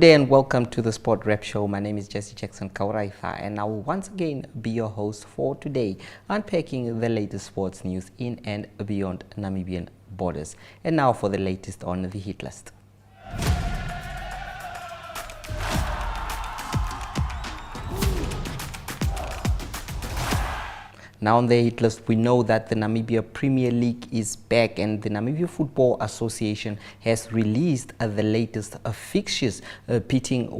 day and welcome to the Sport Rep Show. My name is Jesse Jackson Kauraitha and I will once again be your host for today, unpacking the latest sports news in and beyond Namibian borders. And now for the latest on the hit list. Now on the hit list, we know that the Namibia Premier League is back and the Namibia Football Association has released the latest fixtures pitting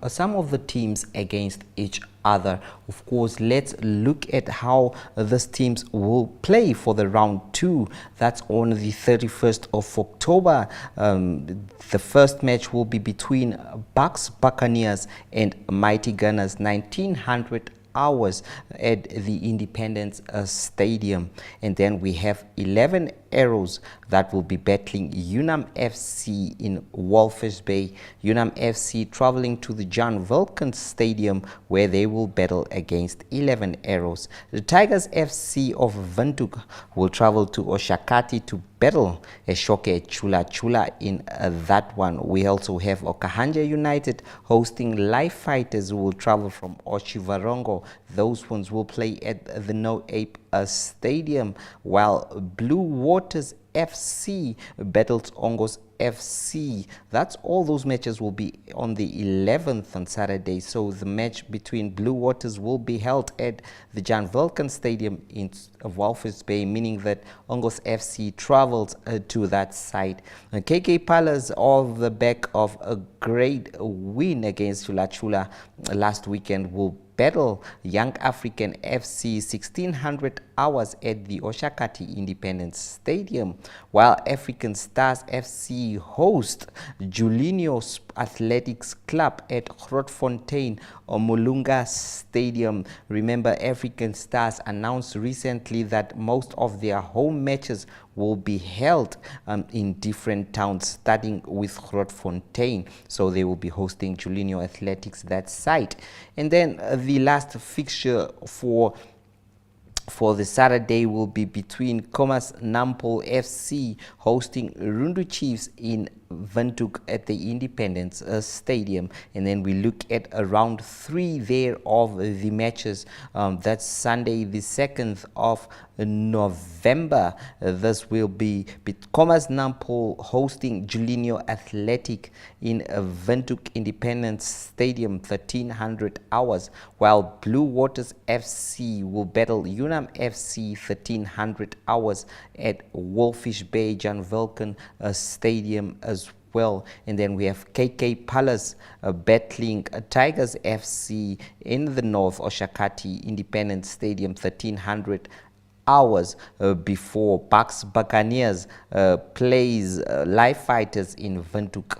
some of the teams against each other. Of course, let's look at how these teams will play for the round 2. That's on the 31st of October. The first match will be between Buccaneers and Mighty Gunners, 1900 hours at the Independence Stadium. And then we have 11 Arrows that will be battling Unam FC in Walvis Bay. Unam FC traveling to the Jan Vulcan Stadium where they will battle against 11 Arrows. The Tigers FC of Windhoek will travel to Oshakati to battle Eshoke Chula Chula in that one. We also have Okahanja United hosting Life Fighters who will travel from Oshivarongo. Those ones will play at the No Ape Stadium, while Blue Waters FC battles Ongos FC. That's all those matches will be on the 11th on Saturday. So the match between Blue Waters will be held at the Jan Vulcan Stadium in Walvis Bay, meaning that Ongos FC travels to that site. KK Palace, off the back of a great win against Chula Chula last weekend, will battle Young African FC 1600 hours at the Oshakati Independence Stadium, while African Stars FC host Julinho Athletics Club at Grootfontein Omulunga Stadium. Remember, African Stars announced recently that most of their home matches will be held in different towns, starting with Grootfontein. So they will be hosting Julinho Athletics, that site. And then the last fixture for the Saturday will be between Comas Nampol FC hosting Rundu Chiefs in Windhoek at the Independence Stadium. And then we look at round 3 there of the matches. That's Sunday the 2nd of November. This will be Comas Nampol hosting Julinho Athletic in Windhoek Independence Stadium, 1300 hours, while Blue Waters FC will battle Unam FC 1300 hours at Wolfish Bay Jan Vulcan Stadium as well. And then we have KK Palace battling Tigers FC in the north, Oshakati Independence Stadium, 1300 hours before Buccaneers plays Life Fighters in Windhoek.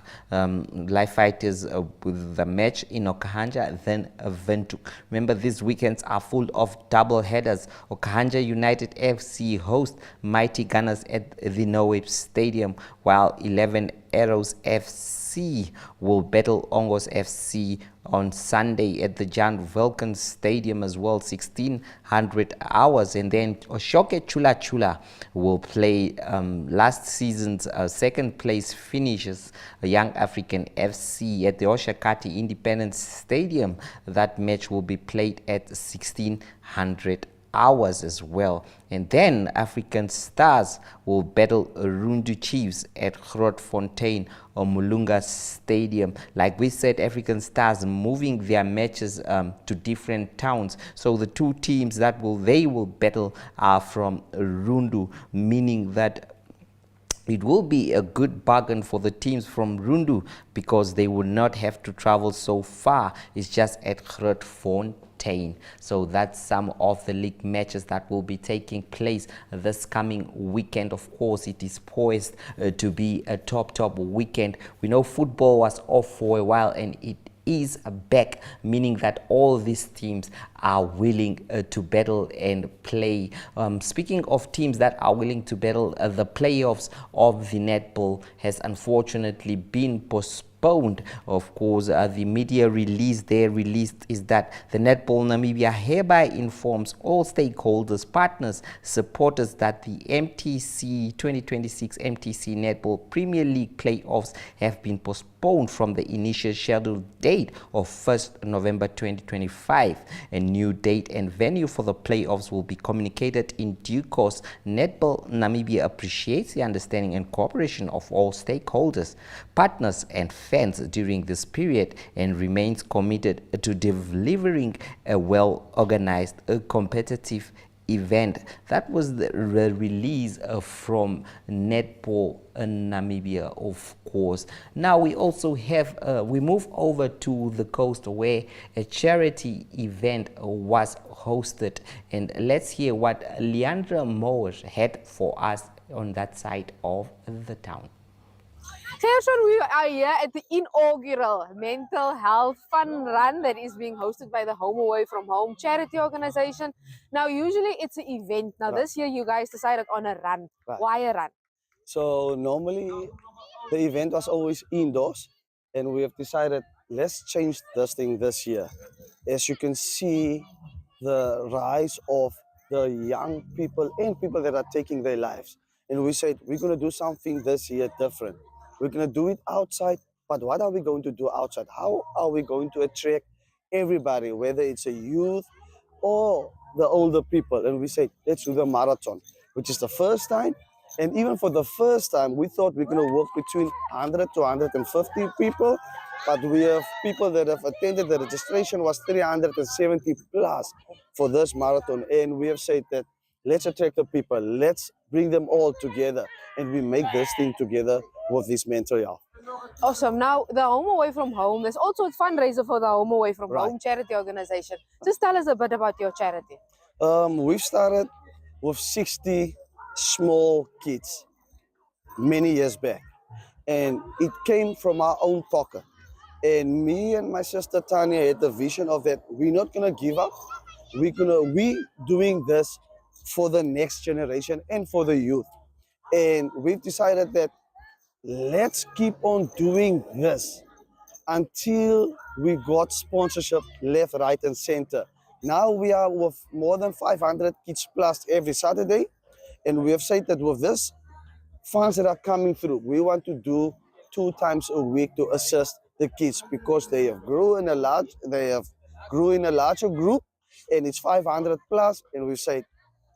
Life Fighters with the match in Okahanja, then Windhoek. Remember, these weekends are full of double headers. Okahanja United FC host Mighty Gunners at the Noape Stadium, while 11 Arrows FC will battle Ongos FC on Sunday at the Jan Vulcan Stadium as well, 1600 hours. And then Oshoke Chula Chula will play last season's second place finishes Young African FC at the Oshakati Independence Stadium. That match will be played at 1600 hours as well. And then African Stars will battle Rundu Chiefs at Grootfontein Omulunga Stadium. Like we said, African Stars moving their matches to different towns. So the two teams that they will battle are from Rundu, meaning that it will be a good bargain for the teams from Rundu because they will not have to travel so far. It's just at Grootfontein. So that's some of the league matches that will be taking place this coming weekend. Of course, it is poised to be a top weekend. We know football was off for a while and it is back, meaning that all these teams are willing to battle and play. Speaking of teams that are willing to battle, the playoffs of the netball has unfortunately been postponed postponed. Of course, the media release there released is that the Netball Namibia hereby informs all stakeholders, partners, supporters that the MTC 2026 MTC Netball Premier League playoffs have been postponed from the initial scheduled date of 1st November 2025. A new date and venue for the playoffs will be communicated in due course. Netball Namibia appreciates the understanding and cooperation of all stakeholders, partners and fans during this period, and remains committed to delivering a well-organized, competitive event. That was the release from Netball Namibia, of course. Now we also have, we move over to the coast where a charity event was hosted, and let's hear what Leandra Moers had for us on that side of the town. Gerson, we are here at the inaugural mental health fun run that is being hosted by the Home Away from Home charity organization. Now, usually it's an event. Now, this year you guys decided on a run. Why a run? So normally the event was always indoors, and we have decided let's change this thing this year. As you can see, the rise of the young people and people that are taking their lives. And we said, we're going to do something this year different. We're going to do it outside, but what are we going to do outside? How are we going to attract everybody, whether it's a youth or the older people? And we said, let's do the marathon, which is the first time. And even for the first time, we thought we're going to work between 100 to 150 people, but we have people that have attended. The registration was 370 plus for this marathon. And we have said that let's attract the people, let's bring them all together, and we make this thing together with this mental health. Awesome. Now, the Home Away from Home, there's also a fundraiser for the Home Away from Home charity organization. Just tell us a bit about your charity. We've started with 60 small kids many years back, and it came from our own pocket. And me and my sister Tanya had the vision of that we're not gonna give up. We doing this for the next generation and for the youth. And we've decided that let's keep on doing this until we got sponsorship left, right, and center. Now we are with more than 500 kids plus every Saturday, and we have said that with this funds that are coming through, we want to do 2 times a week to assist the kids because they have grew in a larger group, and it's 500 plus, and we say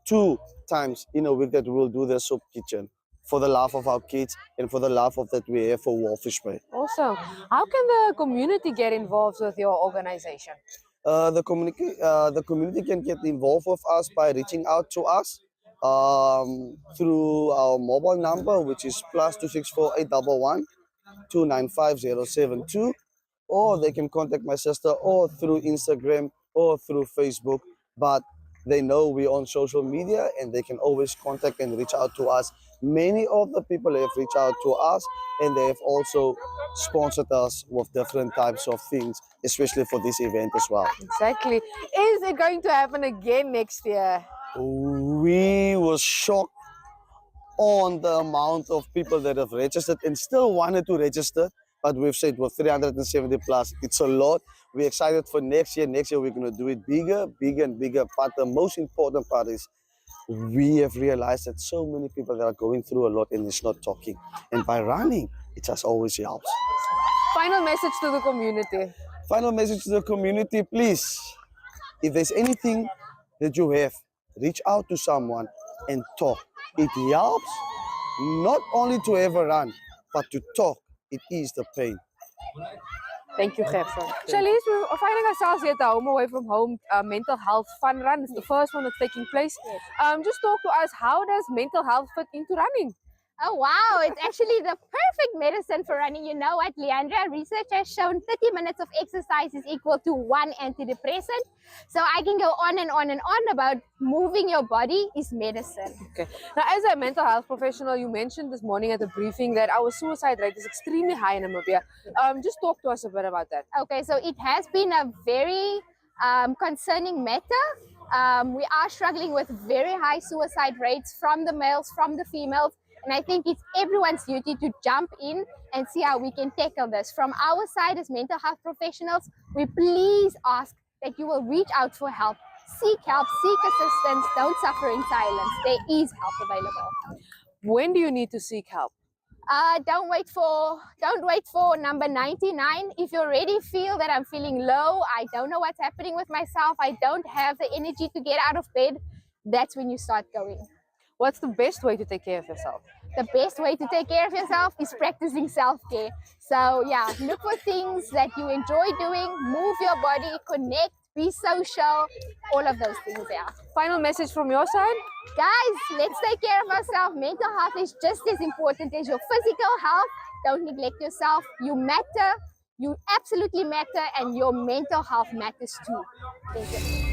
2 times in a week that we'll do the soup kitchen for the love of our kids and for the love of that we have for Wolfish Bay. Awesome. How can the community get involved with your organization? The community can get involved with us by reaching out to us through our mobile number, which is +264 811 295072, or they can contact my sister or through Instagram or through Facebook. But they know we're on social media and they can always contact and reach out to us. Many of the people have reached out to us, and they have also sponsored us with different types of things, especially for this event as well. Exactly. Is it going to happen again next year? We were shocked on the amount of people that have registered and still wanted to register, but we've said with 370 plus, it's a lot. We're excited for next year. Next year we're going to do it bigger and bigger. But the most important part is we have realized that so many people that are going through a lot and it's not talking. And by running, it just always helps. Final message to the community. Final message to the community, please. If there's anything that you have, reach out to someone and talk. It helps not only to have a run, but to talk. It eases the pain. Thank you, Gerson. Charlize, we're finding ourselves here at the Home Away from Home mental health fun run. It's the first one that's taking place. Just talk to us, how does mental health fit into running? Oh wow, it's actually the perfect medicine for running. You know what, Leandra? Research has shown 30 minutes of exercise is equal to 1 antidepressant. So I can go on and on and on about moving your body is medicine. Okay. Now, as a mental health professional, you mentioned this morning at the briefing that our suicide rate is extremely high in Namibia. Just talk to us a bit about that. Okay, so it has been a very concerning matter. We are struggling with very high suicide rates from the males, from the females. And I think it's everyone's duty to jump in and see how we can tackle this. From our side as mental health professionals, we please ask that you will reach out for help. Seek help, seek assistance, don't suffer in silence. There is help available. When do you need to seek help? Don't wait for number 99. If you already feel that I'm feeling low, I don't know what's happening with myself, I don't have the energy to get out of bed, that's when you start going. What's the best way to take care of yourself? The best way to take care of yourself is practicing self-care. So yeah, look for things that you enjoy doing, move your body, connect, be social, all of those things, yeah. Final message from your side? Guys, let's take care of ourselves. Mental health is just as important as your physical health. Don't neglect yourself. You matter. You absolutely matter, and your mental health matters too. Thank you.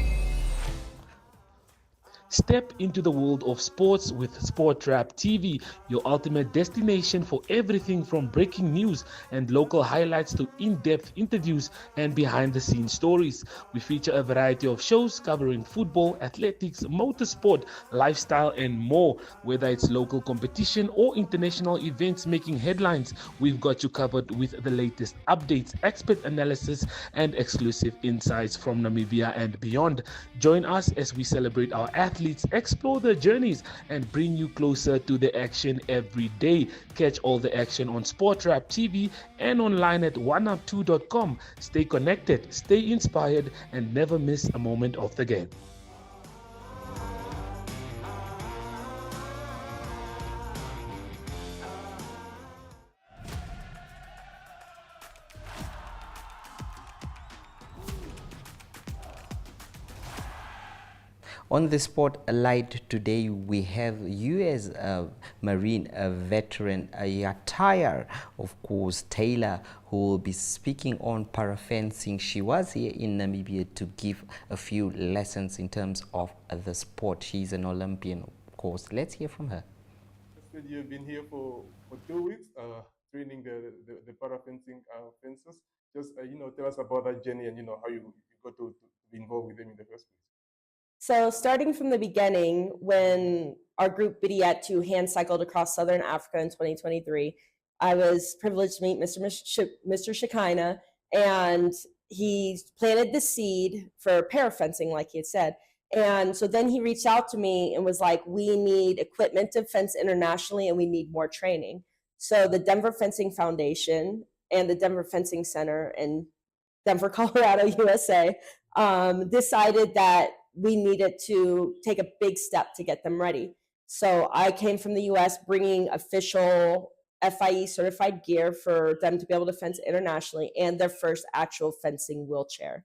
Step into the world of sports with Sport Rap TV, your ultimate destination for everything from breaking news and local highlights to in-depth interviews and behind-the-scenes stories. We feature a variety of shows covering football, athletics, motorsport, lifestyle, and more. Whether it's local competition or international events making headlines, we've got you covered with the latest updates, expert analysis, and exclusive insights from Namibia and beyond. Join us as we celebrate our athletes, explore their journeys, and bring you closer to the action every day. Catch all the action on Sport Rap TV and online at oneup2.com. Stay connected, stay inspired, and never miss a moment of the game. On the spotlight today, we have U.S. Marine veteran Yatire, of course, Taylor, who will be speaking on parafencing. She was here in Namibia to give a few lessons in terms of the sport. She's an Olympian, of course. Let's hear from her. You've been here for 2 weeks training the parafencing fencers. Just tell us about that journey and how you got to be involved with them in the first place. So starting from the beginning, when our group Bidiat 2 hand cycled across Southern Africa in 2023, I was privileged to meet Mr. Shekinah, and he planted the seed for parafencing, like he had said. And so then he reached out to me and was like, we need equipment to fence internationally and we need more training. So the Denver Fencing Foundation and the Denver Fencing Center in Denver, Colorado, USA, decided that we needed to take a big step to get them ready. So I came from the US bringing official FIE certified gear for them to be able to fence internationally and their first actual fencing wheelchair.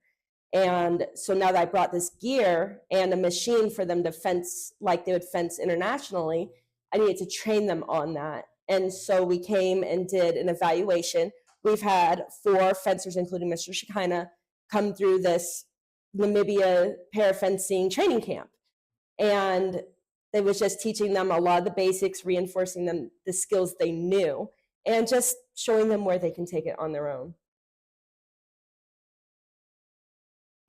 And so now that I brought this gear and a machine for them to fence like they would fence internationally, I needed to train them on that. And so we came and did an evaluation. We've had 4 fencers, including Mr. Shekinah, come through this Namibia parafencing training camp. And it was just teaching them a lot of the basics, reinforcing them the skills they knew, and just showing them where they can take it on their own.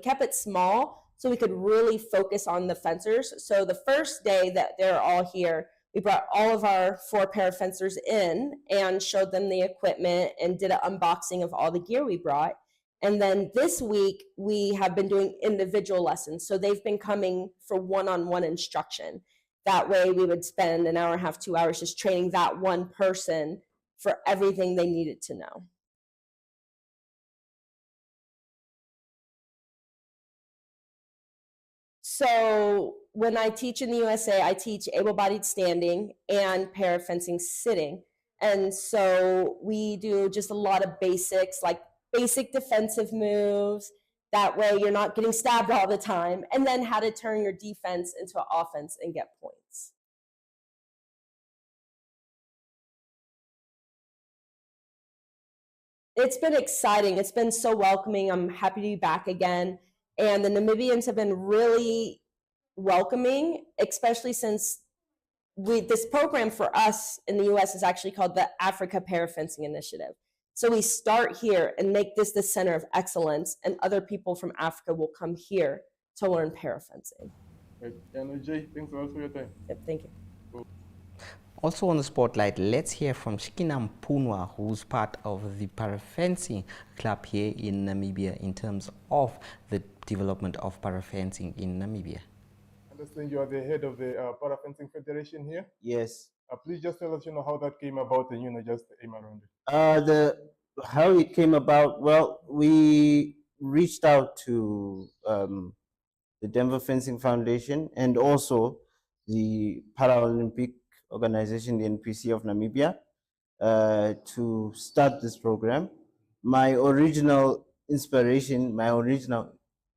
Kept it small so we could really focus on the fencers. So the first day that they're all here, we brought all of our 4 parafencers in and showed them the equipment and did an unboxing of all the gear we brought. And then this week, we have been doing individual lessons. So they've been coming for one-on-one instruction. That way we would spend an hour and a half, 2 hours just training that one person for everything they needed to know. So when I teach in the USA, I teach able-bodied standing and parafencing sitting. And so we do just a lot of basics, like basic defensive moves. That way you're not getting stabbed all the time. And then how to turn your defense into an offense and get points. It's been exciting. It's been so welcoming. I'm happy to be back again. And the Namibians have been really welcoming, especially since this program for us in the US is actually called the Africa Parafencing Initiative. So we start here and make this the center of excellence, and other people from Africa will come here to learn parafencing. Right. And Jay, thanks a lot for your time. Yep, thank you. Also on the spotlight, let's hear from Shikina Mpunwa, who's part of the parafencing club here in Namibia in terms of the development of parafencing in Namibia. I understand you are the head of the Parafencing Federation here. Yes. Please just tell us, how that came about and, just the aim around it. How it came about, well, we reached out to the Denver Fencing Foundation and also the Paralympic Organization, the NPC of Namibia, to start this program. My original inspiration, my original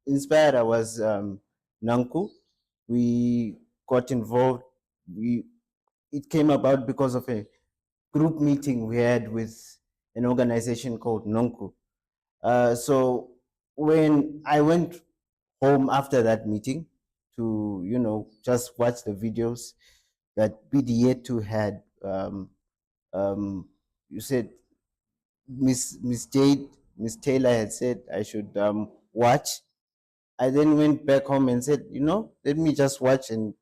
inspirer was Nanku. We got involved. It came about because of a group meeting we had with an organization called Nonku. So when I went home after that meeting to, just watch the videos that BD2 had, you said Miss Taylor had said I should watch. I then went back home and said, let me just watch and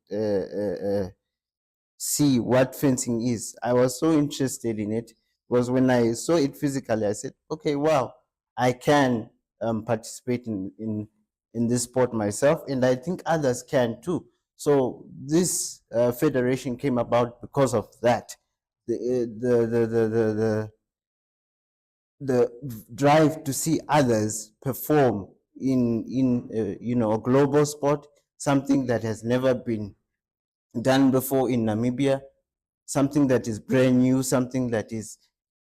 see what fencing is. I was so interested in it because when I saw it physically, I said, okay, wow, I can participate in this sport myself, and I think others can too. So this federation came about because of that. The drive to see others perform in a global sport, something that has never been done before in Namibia, something that is brand new, something that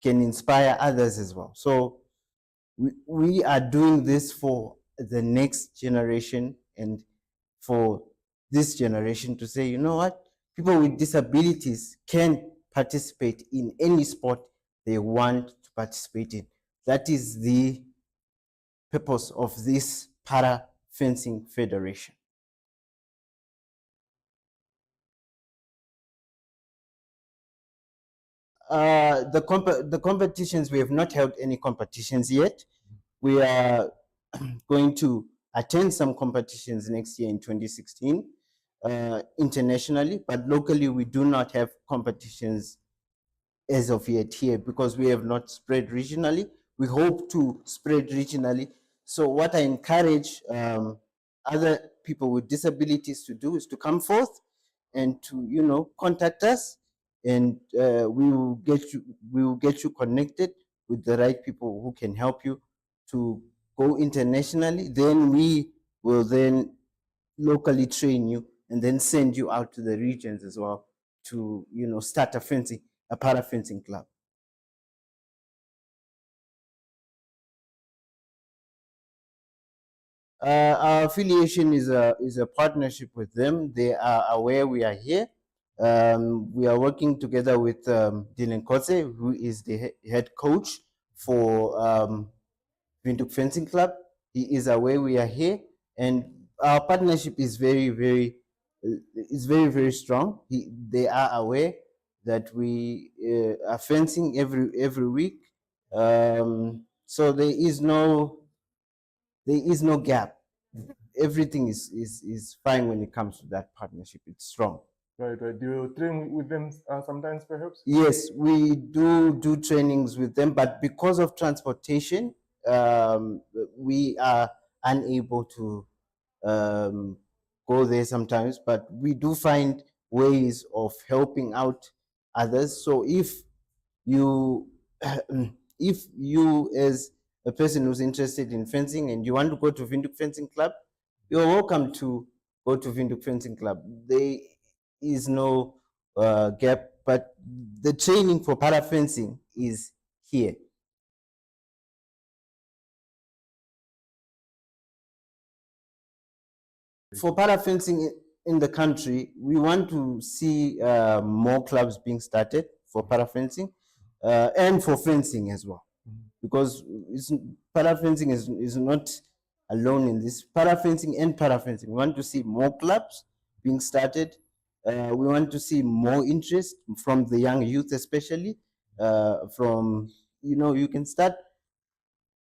can inspire others as well. So we are doing this for the next generation and for this generation to say, you know what, people with disabilities can participate in any sport they want to participate in. That is the purpose of this para fencing federation. The competitions, we have not held any competitions yet. We are going to attend some competitions next year in 2016 internationally, but locally we do not have competitions as of yet here because we have not spread regionally. We hope to spread regionally. So what I encourage other people with disabilities to do is to come forth and to contact us, and we will get you connected with the right people who can help you to go internationally. Then we will then locally train you and then send you out to the regions as well to start a para fencing club. Our affiliation is a partnership with them. They are aware we are here. We are working together with Dylan Kotze, who is the head coach for Windhoek Fencing Club. He is aware we are here, and our partnership is very, very strong. They are aware that we are fencing every week. So there is no gap. Everything is fine when it comes to that partnership. It's strong. Right. Do you train with them sometimes, perhaps? Yes, we do trainings with them, but because of transportation, we are unable to go there sometimes. But we do find ways of helping out others. So if you as a person who's interested in fencing and you want to go to Windhoek Fencing Club, you're welcome to go to Windhoek Fencing Club. There is no gap, but the training for para fencing is here. For para fencing in the country, we want to see more clubs being started for para fencing and for fencing as well, because para fencing is not alone in this. Para fencing and para fencing, we want to see more clubs being started. We want to see more interest from the young youth, especially you can start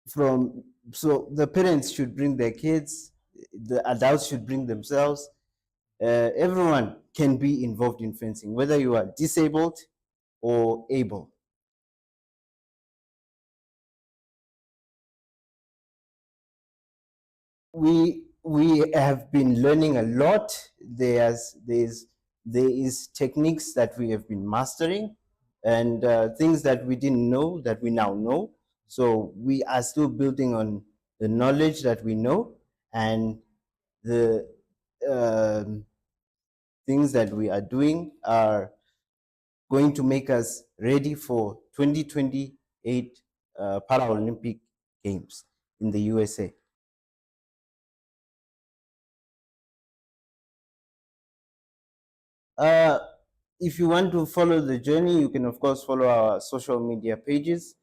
so the parents should bring their kids, the adults should bring themselves, everyone can be involved in fencing, whether you are disabled or able. We have been learning a lot. There is techniques that we have been mastering, and things that we didn't know that we now know. So we are still building on the knowledge that we know, and the things that we are doing are going to make us ready for 2028 Paralympic Games in the USA. If you want to follow the journey, you can of course follow our social media pages.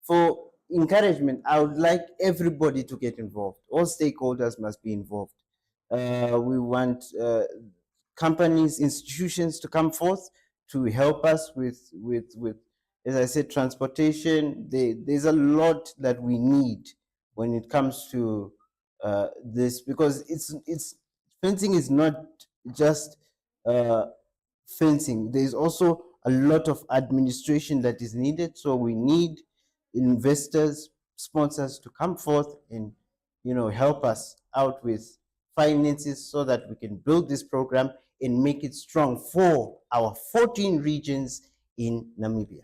For encouragement, I would like everybody to get involved. All stakeholders must be involved. We want companies, institutions to come forth to help us with as I said, transportation. There's a lot that we need when it comes to this, because it's fencing is not just fencing. There's also a lot of administration that is needed. So we need investors, sponsors to come forth and help us out with finances so that we can build this program and make it strong for our 14 regions in Namibia.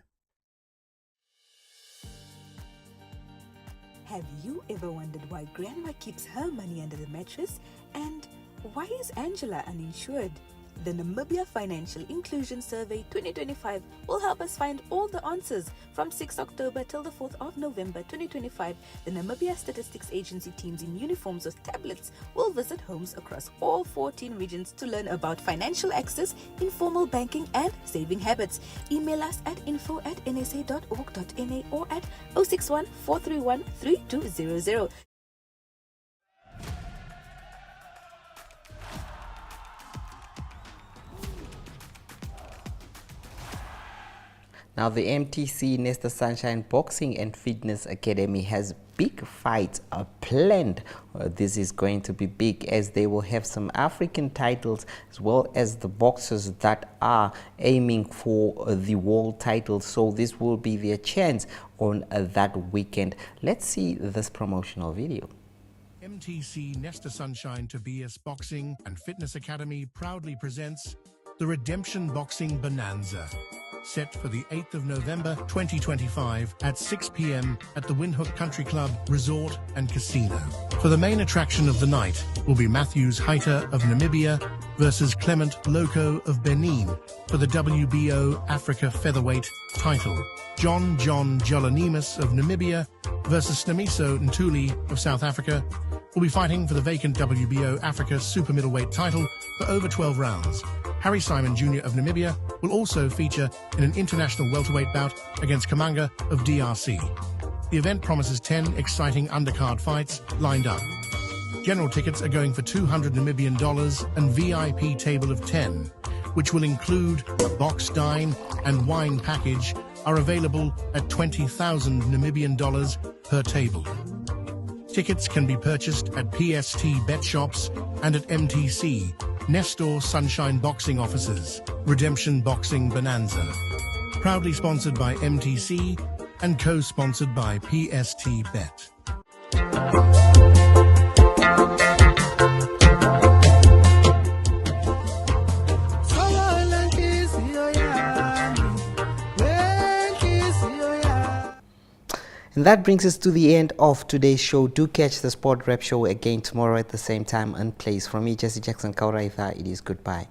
Have you ever wondered why grandma keeps her money under the mattress? And why is Angela uninsured? The Namibia Financial Inclusion Survey 2025 will help us find all the answers. From 6 October till the 4th of November 2025, the Namibia Statistics Agency teams in uniforms with tablets will visit homes across all 14 regions to learn about financial access, informal banking and saving habits. Email us at info@nsa.org.na or at 061 431 3200. Now, the MTC Nesta Sunshine Boxing and Fitness Academy has big fights planned. This is going to be big, as they will have some African titles as well as the boxers that are aiming for the world title. So this will be their chance on that weekend. Let's see this promotional video. MTC Nesta Sunshine Tobias Boxing and Fitness Academy proudly presents the Redemption Boxing Bonanza, set for the 8th of November 2025 at 6 p.m. at the Windhoek Country Club, Resort and Casino. For the main attraction of the night will be Matthews Heiter of Namibia versus Clement Loco of Benin for the WBO Africa Featherweight title. John Jolanimus of Namibia versus Snamiso Ntuli of South Africa will be fighting for the vacant WBO Africa Super Middleweight title for over 12 rounds. Harry Simon Jr. of Namibia will also feature in an international welterweight bout against Kamanga of DRC. The event promises 10 exciting undercard fights lined up. General tickets are going for $200 Namibian and VIP table of 10, which will include a box dine and wine package, are available at 20,000 Namibian dollars per table. Tickets can be purchased at PST Bet Shops and at MTC Nestor Sunshine Boxing offices. Redemption Boxing Bonanza. Proudly sponsored by MTC and co-sponsored by PST Bet. And that brings us to the end of today's show. Do catch the Sport Rep Show again tomorrow at the same time and place. From me, Jesse Jackson Kauraitha, it is goodbye.